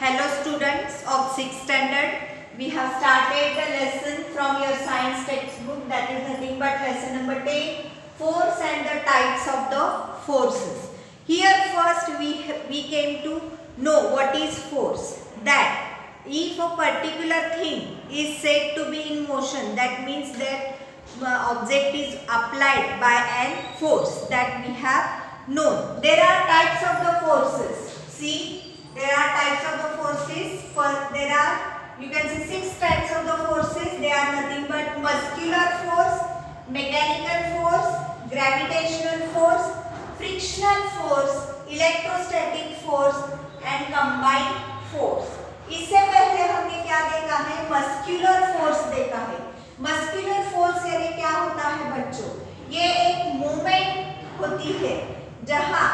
Hello students of 6th standard. We have started the lesson from your science textbook, that is nothing but lesson number 10, force and the types of the forces. Here first we came to know what is force. That if a particular thing is said to be in motion, that means that object is applied by an force, that we have known. There are types of the forces. See, there are types of the forces. First, there are, you can see 6 types of the forces. They are nothing but muscular force, mechanical force, gravitational force, frictional force, electrostatic force and combined force. इससे पहले हमने क्या देखा है? Muscular force देखा है. Muscular force यानी क्या होता है बच्चों? ये एक मूवमेंट होती है जहां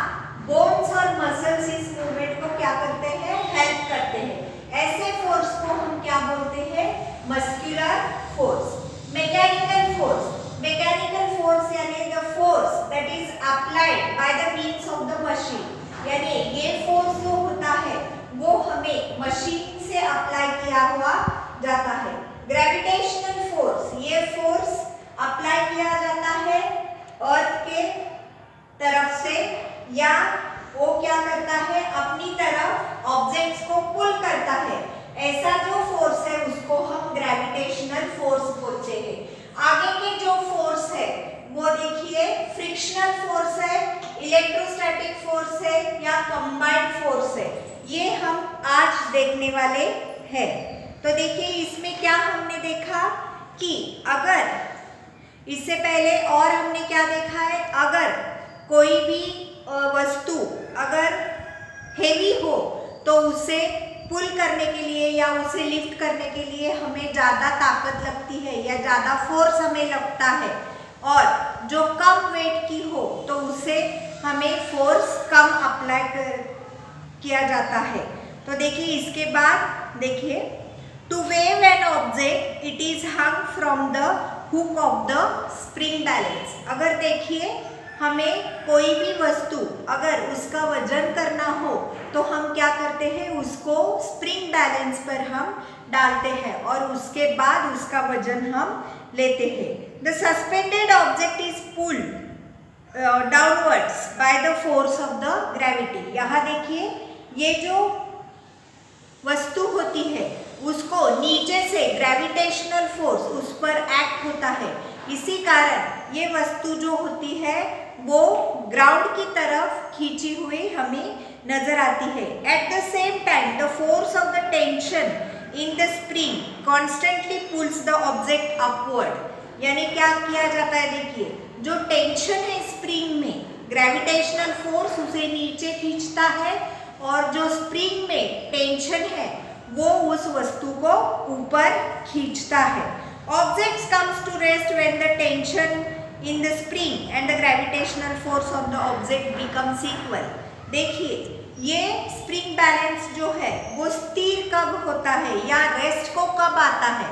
बोन्स और मसल्स इस मूवमेंट को क्या करते हैं? हेल्प करते हैं. ऐसे फोर्स को हम क्या बोलते हैं? Muscular force. Mechanical force. Mechanical force यानी the force that is applied by the means of the machine. यानी ये फोर्स जो होता है वो हमें मशीन से अप्लाई किया हुआ जाता है. ग्रेविटेशनल फोर्स, ये फोर्स अप्लाई किया जाता है अर्थ के तरफ से, या वो क्या करता है? अपनी तरफ ऑब्जेक्ट्स को पुल करता है. ऐसा जो फोर्स है उसको हम ग्रेविटेशनल फोर्स बोलते हैं. आगे के जो फोर्स है वो देखिए, फ्रिक्शनल फोर्स है, इलेक्ट्रोस्टैटिक फोर्स है या कंबाइंड फोर्स है. ये हम आज देखने वाले हैं. तो देखिए इसमें क्या हमने देखा कि अगर इससे पहले और हमने क्या देखा है? अगर कोई भी वस्तु अगर हेवी हो तो उसे पुल करने के लिए या उसे लिफ्ट करने के लिए हमें ज़्यादा ताकत लगती है या ज़्यादा फोर्स हमें लगता है, और जो कम वेट की हो तो उसे हमें फोर्स कम अप्लाई किया जाता है. तो देखिए इसके बाद देखिए, to weigh an object it is hung from the hook of the spring balance. अगर देखिए हमें कोई भी वस्तु अगर उसका वजन करना हो तो हम क्या करते हैं? उसको स्प्रिंग बैलेंस पर हम डालते हैं और उसके बाद उसका वजन हम लेते हैं. The suspended object is pulled downwards by the force of the gravity. यहाँ देखिए ये जो वस्तु होती है उसको नीचे से ग्रेविटेशनल फोर्स उस पर एक्ट होता है. इसी कारण ये वस्तु जो होती है वो ग्राउंड की तरफ खींची हुई हमें नजर आती है. At the same time the force of the tension in the spring constantly pulls the object upward. यानी क्या किया जाता है? देखिए जो टेंशन है स्प्रिंग में, ग्रेविटेशनल फोर्स उसे नीचे खींचता है और जो स्प्रिंग में टेंशन है वो उस वस्तु को ऊपर खींचता है. Objects comes to rest when the tension in the spring and the gravitational force of the object becomes equal. देखिए ये स्प्रिंग बैलेंस जो है वो स्थिर कब होता है या रेस्ट को कब आता है?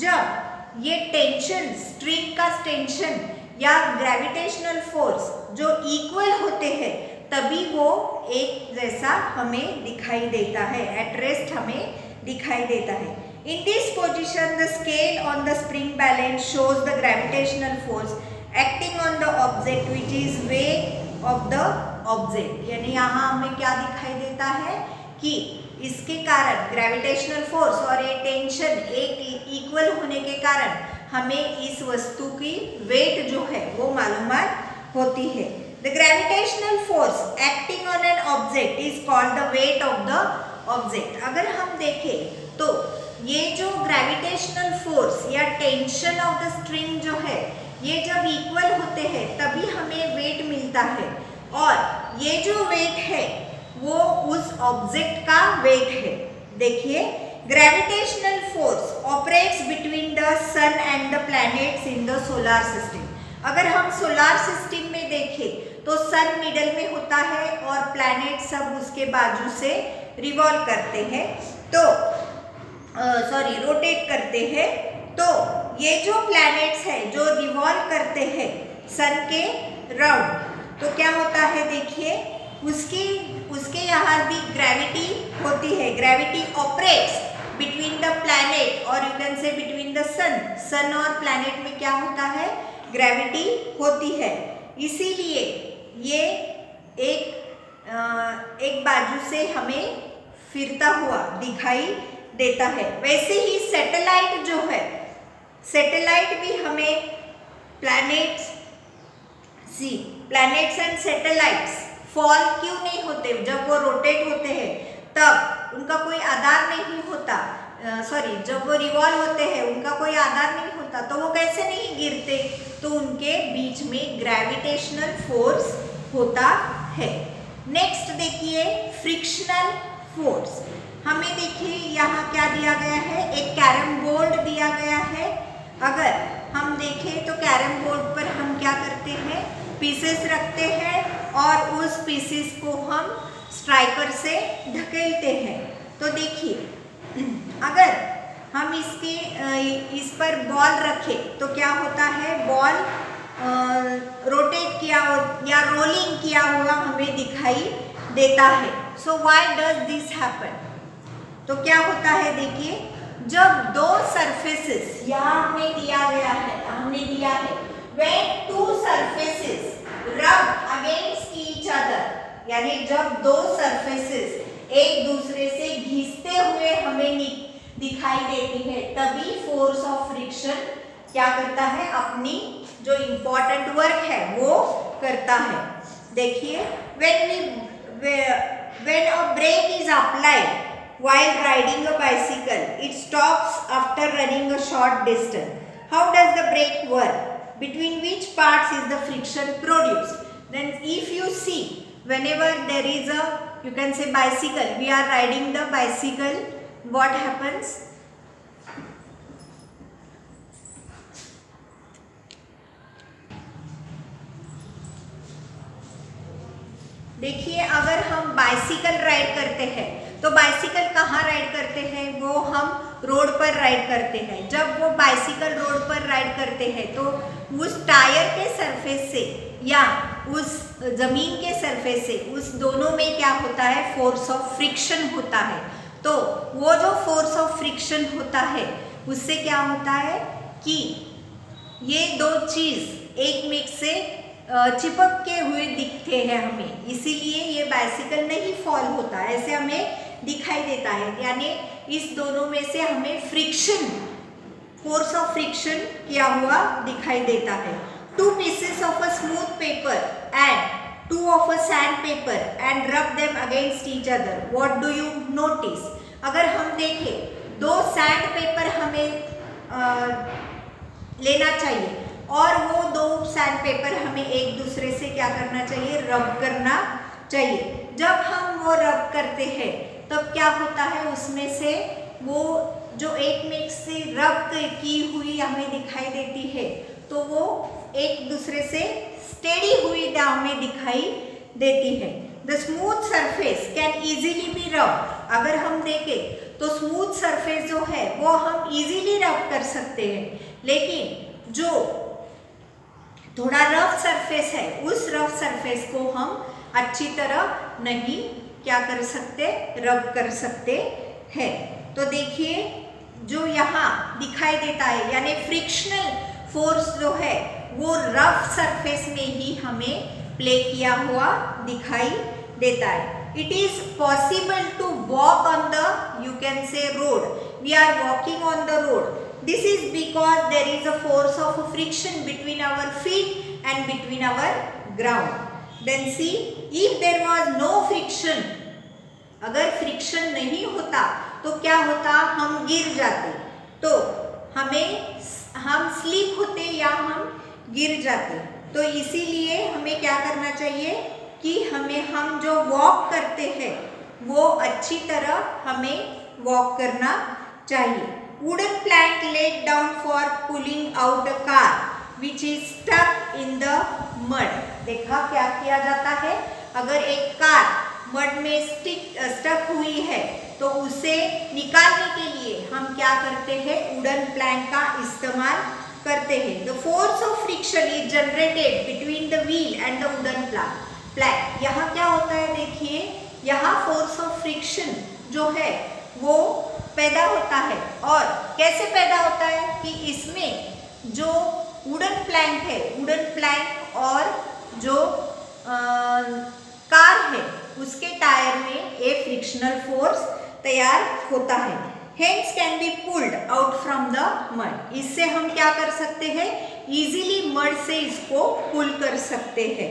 जब ये टेंशन, स्ट्रिंग का टेंशन या ग्रेविटेशनल फोर्स जो इक्वल होते हैं तभी वो एक जैसा हमें दिखाई देता है, एट रेस्ट हमें दिखाई देता है. In this position, the scale on the spring balance shows the gravitational force acting on the object, which is weight of the object. यानी यहाँ हमें क्या दिखाई देता है कि इसके कारण ग्रेविटेशनल फोर्स और ये टेंशन एक इक्वल होने के कारण हमें इस वस्तु की वेट जो है वो मालूमात होती है. The gravitational force acting on an object is called the weight of the object. अगर हम देखें तो ये जो ग्रेविटेशनल फोर्स या टेंशन ऑफ द स्ट्रिंग जो है ये जब इक्वल होते हैं तभी हमें वेट मिलता है, और ये जो वेट है वो उस ऑब्जेक्ट का वेट है. देखिए gravitational force operates between the sun and the planets in the solar system. अगर हम सोलर सिस्टम में देखें तो सन मिडल में होता है और प्लैनेट सब उसके बाजू से रिवॉल्व करते हैं, तो रोटेट करते हैं. तो ये जो प्लैनेट्स है जो रिवॉल्व करते हैं सन के राउंड, तो क्या होता है? देखिए उसके उसके यहाँ भी ग्रेविटी होती है। Gravity operates between the planet और you can say between the sun. Sun और प्लैनेट में क्या होता है, ग्रेविटी होती है। इसीलिए ये एक बाजू से हमें फिरता हुआ दिखाई देता है। वैसे ही सैटेलाइट जो है, सैटेलाइट भी हमें प्लैनेट्स एंड सैटेलाइट्स फॉल क्यों नहीं होते, जब वो रोटेट होते हैं तब उनका कोई आधार नहीं होता, जब वो रिवॉल्व होते हैं उनका कोई आधार नहीं होता, तो वो कैसे नहीं गिरते, तो उनके बीच में ग्रेविटेशनल फोर्स होता है। नेक्स्ट देखिए फ्रिक्शनल फोर्स। हमें देखिए यहाँ क्या दिया गया है, एक कैरम बोर्ड दिया गया है। अगर हम देखें तो कैरम बोर्ड पर हम क्या करते हैं, पीसेस रखते हैं और उस पीसेस को हम स्ट्राइकर से ढकेलते हैं। तो देखिए अगर हम इस पर बॉल रखें तो क्या होता है, बॉल रोटेट किया या रोलिंग किया हुआ हमें दिखाई देता है। So why does this happen, तो क्या होता है देखिए, जब दो सरफेसेस यहाँ हमने दिया है when two surfaces rub against each other, यानी जब दो सरफेसेस एक दूसरे से घिसते हुए हमें दिखाई देती है, तभी फोर्स ऑफ फ्रिक्शन क्या करता है, अपनी जो इम्पोर्टेंट वर्क है वो करता है। देखिए when a brake is applied while riding a bicycle, it stops after running a short distance. How does the brake work? Between which parts is the friction produced? Then if you see, whenever there is a, you can say bicycle, we are riding the bicycle, what happens? देखिए अगर हम bicycle ride करते हैं तो bicycle कहाँ ride करते हैं, वो हम रोड पर राइड करते हैं। जब वो बाइसिकल रोड पर राइड करते हैं तो उस टायर के सरफेस से या उस जमीन के सरफेस से, उस दोनों में क्या होता है, फोर्स ऑफ फ्रिक्शन होता है। तो वो जो फोर्स ऑफ फ्रिक्शन होता है उससे क्या होता है कि ये दो चीज एक में से चिपक के हुए दिखते हैं हमें, इसीलिए ये बाइसिकल नहीं फॉल होता, ऐसे हमें दिखाई देता है। यानी इस दोनों में से हमें फ्रिक्शन, फोर्स ऑफ फ्रिक्शन किया हुआ दिखाई देता है। Two pieces of a smooth paper and two of a sand paper and रब them against each other, what do you notice? अगर हम देखें दो सैंड पेपर हमें लेना चाहिए और वो दो सैंड पेपर हमें एक दूसरे से क्या करना चाहिए, रब करना चाहिए। जब हम वो रब करते हैं तब क्या होता है, उसमें से वो जो एक में से रब की हुई हमें दिखाई देती है तो वो एक दूसरे से स्टेडी हुई हमें दिखाई देती है। The smooth surface can easily B रब। अगर हम देखें तो स्मूथ सरफेस जो है वो हम इजीली रब कर सकते हैं, लेकिन जो थोड़ा रफ सरफेस है उस रफ सरफेस को हम अच्छी तरह नहीं क्या कर सकते, रब कर सकते हैं। तो देखिए जो यहाँ दिखाई देता है यानी फ्रिक्शनल फोर्स जो है वो रफ सरफेस में ही हमें प्ले किया हुआ दिखाई देता है। It is possible to walk on the, you can say road, we are walking on the road. This is because there is a force of friction between our feet and between our ground. Then see, if there was no friction, अगर friction नहीं होता तो क्या होता, हम गिर जाते, तो हम स्लिप होते या हम गिर जाते। तो इसीलिए हमें क्या करना चाहिए कि हम जो वॉक करते हैं वो अच्छी तरह हमें वॉक करना चाहिए। Wooden plank laid down for pulling out a car which is stuck in the mud. देखा क्या किया जाता है, अगर एक कार मड में स्टक हुई है तो उसे निकालने के लिए हम क्या करते हैं, वुडन प्लैंक का इस्तेमाल करते हैं। The force of friction is generated between the wheel and the wooden plank. Plank. यहाँ क्या होता है देखिए, यहाँ फोर्स ऑफ फ्रिक्शन जो है वो पैदा होता है। और कैसे पैदा होता है कि इसमें जो वुडन प्लैंक है, वुडन प्लैंक और जो कार है उसके टायर में एक फ्रिक्शनल फोर्स तैयार होता है। Hence can be pulled out from the mud. इससे हम क्या कर सकते हैं, इजीली मड से इसको पुल कर सकते हैं।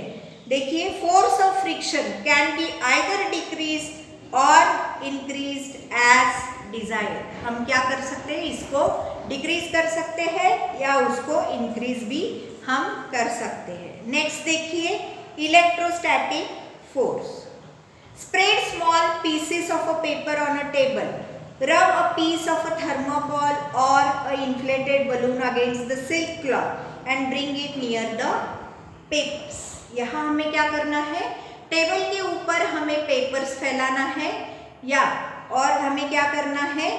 देखिए, force of friction can be either decrease और इंक्रीज्ड एज डिजायर्ड। हम क्या कर सकते हैं, इसको डिक्रीज कर सकते हैं या उसको इंक्रीज भी हम कर सकते हैं। नेक्स्ट देखिए, electrostatic force. Spread small pieces of a paper on a table. Rub a piece of a thermocol or a inflated balloon against the silk cloth and bring it near the papers. यहाँ हमें क्या करना है, table के ऊपर हमें papers फैलाना है या और हमें क्या करना है,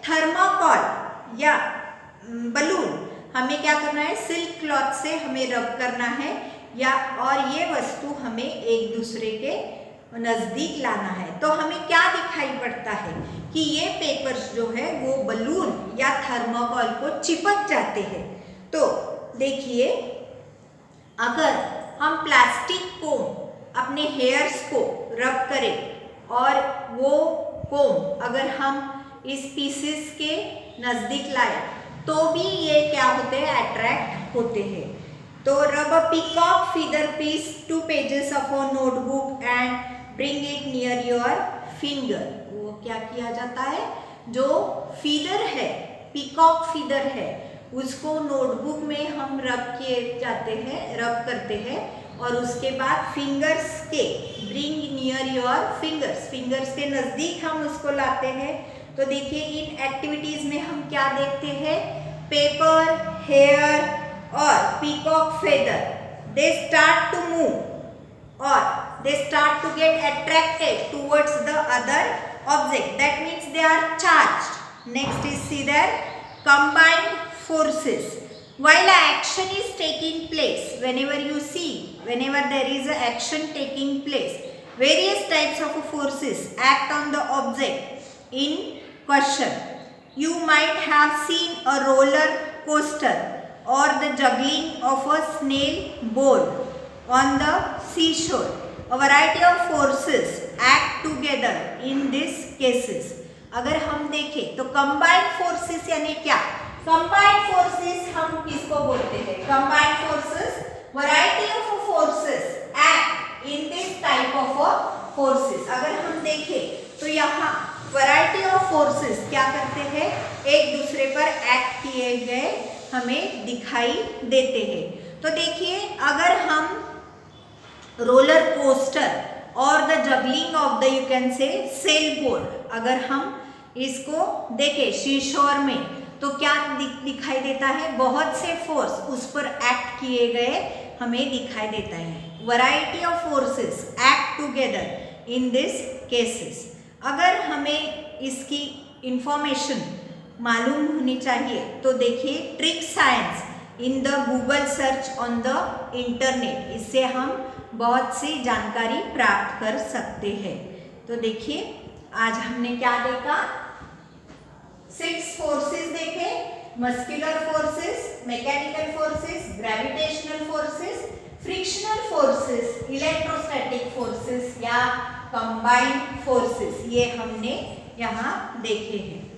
थर्माकोल या बलून हमें क्या करना है, सिल्क क्लॉथ से हमें रब करना है या और ये वस्तु हमें एक दूसरे के नज़दीक लाना है। तो हमें क्या दिखाई पड़ता है कि ये पेपर्स जो है वो बलून या थर्माकोल को चिपक जाते हैं। तो देखिए, अगर हम प्लास्टिक को अपने हेयर्स को रब करें और वो कोम अगर हम इस पीसेस के नज़दीक लाए तो भी ये क्या होते हैं, अट्रैक्ट होते हैं। तो rub a peacock feather piece 2 pages of a notebook and bring it near your finger. वो क्या किया जाता है, जो फीदर है, पीकॉक फीदर है, उसको नोटबुक में हम रब किए जाते हैं, रब करते हैं और उसके बाद फिंगर्स के, bring near your fingers, fingers के नज़दीक हम उसको लाते हैं। तो देखिए, इन एक्टिविटीज़ में हम क्या देखते हैं, पेपर, हेयर और peacock feather, they start to move और they start to get attracted towards the other object. That means they are charged. Next is see their combined forces. While action is taking place, whenever there is a action taking place, various types of forces act on the object in question. You might have seen a roller coaster or the juggling of a snail boat on the seashore. A variety of forces act together in these cases. अगर हम देखें तो combined forces यानी क्या, combined forces हम किसको बोलते हैं, combined forces, variety of forces act in this type of forces. अगर हम देखें तो यहाँ variety of forces क्या करते हैं, एक दूसरे पर act किए गए हमें दिखाई देते हैं। तो देखिए, अगर हम रोलर कोस्टर और the juggling of the you can से सेल बोट, अगर हम इसको देखें शीशोर में तो क्या दिखाई देता है, बहुत से फोर्स उस पर एक्ट किए गए हमें दिखाई देता है। Variety of forces act together in this cases. अगर हमें इसकी इंफॉर्मेशन मालूम होनी चाहिए तो देखिए, trick science in the Google search on the internet, इससे हम बहुत सी जानकारी प्राप्त कर सकते हैं। तो देखिए, आज हमने क्या देखा, 6 फोर्सेस देखे, muscular forces, mechanical forces, gravitational forces, frictional forces, electrostatic forces या कंबाइंड फोर्सेस, ये हमने यहाँ देखे हैं।